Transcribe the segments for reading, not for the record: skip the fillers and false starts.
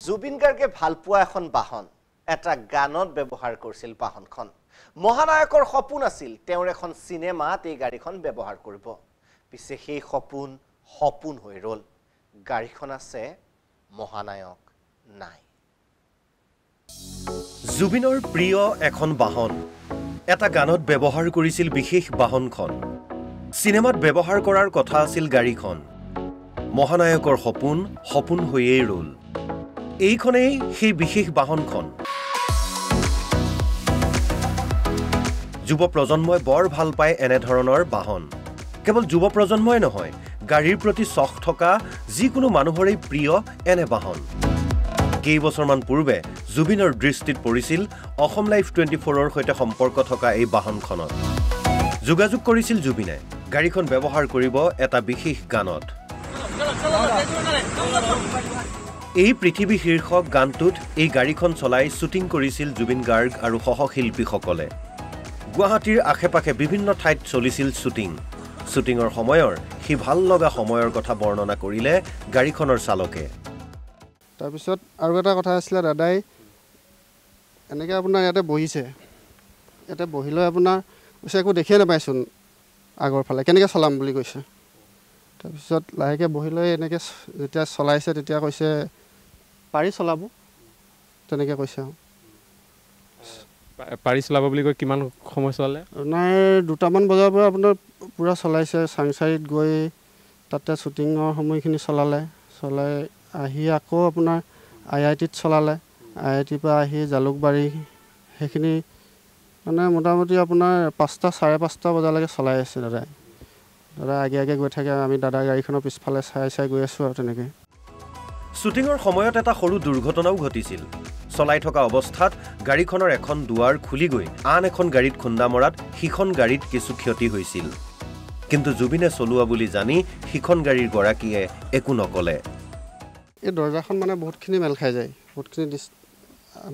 জুবিন গাৰ্গে ভালপোৱা এখন বাহন এটা গানত ব্যৱহাৰ কৰিছিল বাহনখন মহানায়কৰ সপোন আছিল তেওঁৰ এখন সিনেমাত এই গাড়ীখন ব্যৱহাৰ কৰিব পিছে সেই সপোন হৈ ৰল গাড়ীখন আছে মহানায়ক নাই জুবিনৰ প্ৰিয় এখন বাহন এটা গানত ব্যৱহাৰ কৰিছিল বিশেষ বাহনখন সিনেমাত ব্যৱহাৰ কৰাৰ কথা আছিল গাড়ীখন মহানায়কৰ সপোন হৈয়ে ৰল এইখনেই সেই বিশেষ বাহনখন যুৱ প্ৰজন্মই বৰ ভাল পায় এনে ধৰণৰ বাহন কেৱল যুৱ প্ৰজন্মই নহয় গাড়ীৰ প্ৰতি চখ থকা যিকোনো মানুহৰে প্ৰিয় এনে বাহন কেইবছৰমান পূৰ্বে জুবিনৰ দৃষ্টিত পৰিছিল অসম লাইভ 24ৰ সৈতে সম্পৰ্ক থকা এই বাহনখনত যোগাযোগ কৰিছিল জুবিনে গাড়ীখন ব্যৱহাৰ কৰিব এটা বিশেষ গানত এই পৃথিৱী শীৰ্ষক গানটোত এই গাড়ীখন চলাই শুটিং কৰিছিল জুবিন গাৰ্গ আৰু সহশিল্পীসকলে গুৱাহাটীৰ আশে-পাশে বিভিন্ন ঠাইত চলিছিল শুটিংৰ সময়ৰ হি ভাল লগা সময়ৰ কথা বৰ্ণনা কৰিলে গাড়ীখনৰ চালকে তাৰপিছত আৰু এটা কথা আছিল দাদাই এনেকৈ আপোনাৰ ইয়াতে বহিছে ইয়াতে বহিলৈ আপোনাৰ কৈছে একো দেখিয়ে নাপাইছোন আগৰ ফালে কেনেকৈ চলাম বুলি কৈছে তাৰপিছত লাহেকৈ বহিলৈ এনেকৈ যেতিয়া চলাইছে তেতিয়া কৈছে পাৰি চলাব তেনেকৈ কৈছে পাৰি চলাব বুলি কৈ কিমান সময় চলালে আপোনাৰ 2টামান বজাৰ পৰা আপোনাৰ পূৰা চলাইছে চাংচাৰিত গৈ তাতে শ্বুটিঙৰ সময়খিনি চলাই আহি আকৌ আপোনাৰ IITত চলালে IITৰ পৰা আহি জালুকবাৰী সেইখিনি মানে মোটামুটি আপোনাৰ 5টা 5:30 বজালৈকে চলাই আছে দাদা আগে গৈ থাকে আমি দাদা গাড়ীখনৰ পিছফালে চাই গৈ আছোঁ আৰু তেনেকৈ শ্বুটিঙৰ সময়ত এটা সৰু দুৰ্ঘটনাও ঘটিছিল চলাই থকা অৱস্থাত গাড়ীখনৰ এখন দুৱাৰ খুলি গৈ আন এখন গাড়ীত খুন্দা মৰাত সিখন গাড়ীত কিছু ক্ষতি হৈছিল কিন্তু জুবিনে চলোৱা বুলি জানি সিখন গাড়ীৰ গৰাকীয়ে একো নকলে এই দৰজাখন মানে বহুতখিনি মেল খাই যায় বহুতখিনি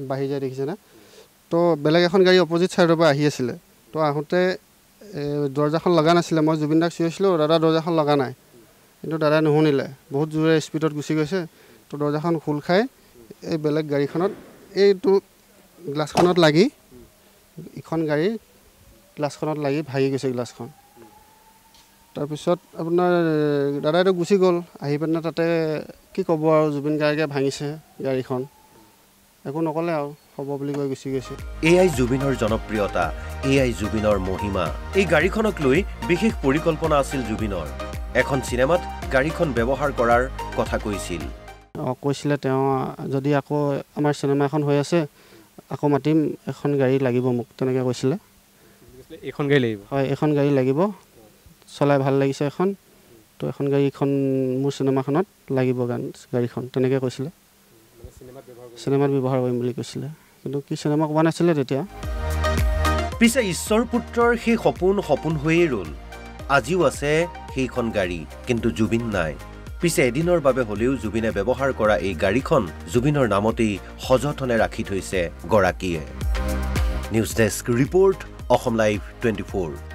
বাঢ়ি যায় দেখিছেনে তো বেলেগ এখন গাড়ী অপজিট ছাইডৰ পৰা আহি আছিলে তো আহোঁতে দৰজাখন লগা নাছিলে মই জুবিন দাক চিঞৰিছিলোঁ দাদা দৰজাখন লগা নাই কিন্তু দাদাই নুশুনিলে বহুত জোৰে স্পীডত গুচি গৈছে তো দৰজাখন খোল খাই এই বেলেগ গাড়ীখনত এইটো গ্লাছখনত লাগি ইখন গাড়ীৰ গ্লাছখনত লাগি ভাগি গৈছে গ্লাছখন তাৰপিছত আপোনাৰ দাদাইতো গুচি গ'ল আহি পিনে তাতে কি ক'ব আৰু জুবিন গাৰ্গে ভাঙিছে গাড়ীখন একো নকলে আৰু হ'ব বুলি কৈ গুচি গৈছে এআই জুবিনৰ জনপ্ৰিয়তা এআই জুবিনৰ মহিমা এই গাড়ীখনক লৈ বিশেষ পৰিকল্পনা আছিল জুবিনৰ এখন সিনেমাত গাড়ীখন ব্যৱহাৰ কৰাৰ কথা কৈছিলে তেওঁ যদি আকৌ আমাৰ চিনেমা এখন হৈ আছে আকৌ মাতিম এখন গাড়ী লাগিব মোক তেনেকৈ কৈছিলে এখন গাড়ী লাগিব হয় এখন গাড়ী লাগিব চলাই ভাল লাগিছে এখন তো এখন গাড়ীখন মোৰ চিনেমাখনত লাগিব গাড়ীখন তেনেকৈ কৈছিলে চিনেমাত ব্যৱহাৰ কৰিম বুলি কৈছিলে কিন্তু কি চিনেমা কোৱা নাছিলে তেতিয়া পিছে ঈশ্বৰ পুত্ৰৰ সেই সপোন হৈয়ে ৰল আজিও আছে সেইখন গাড়ী কিন্তু জুবিন নাই পিছে এদিনৰ বাবে হলেও জুবিনে ব্যৱহাৰ কৰা এই গাড়ীখন জুবিনৰ নামতেই সযতনে ৰাখি থৈছে গৰাকীয়ে news desk report Assam live 24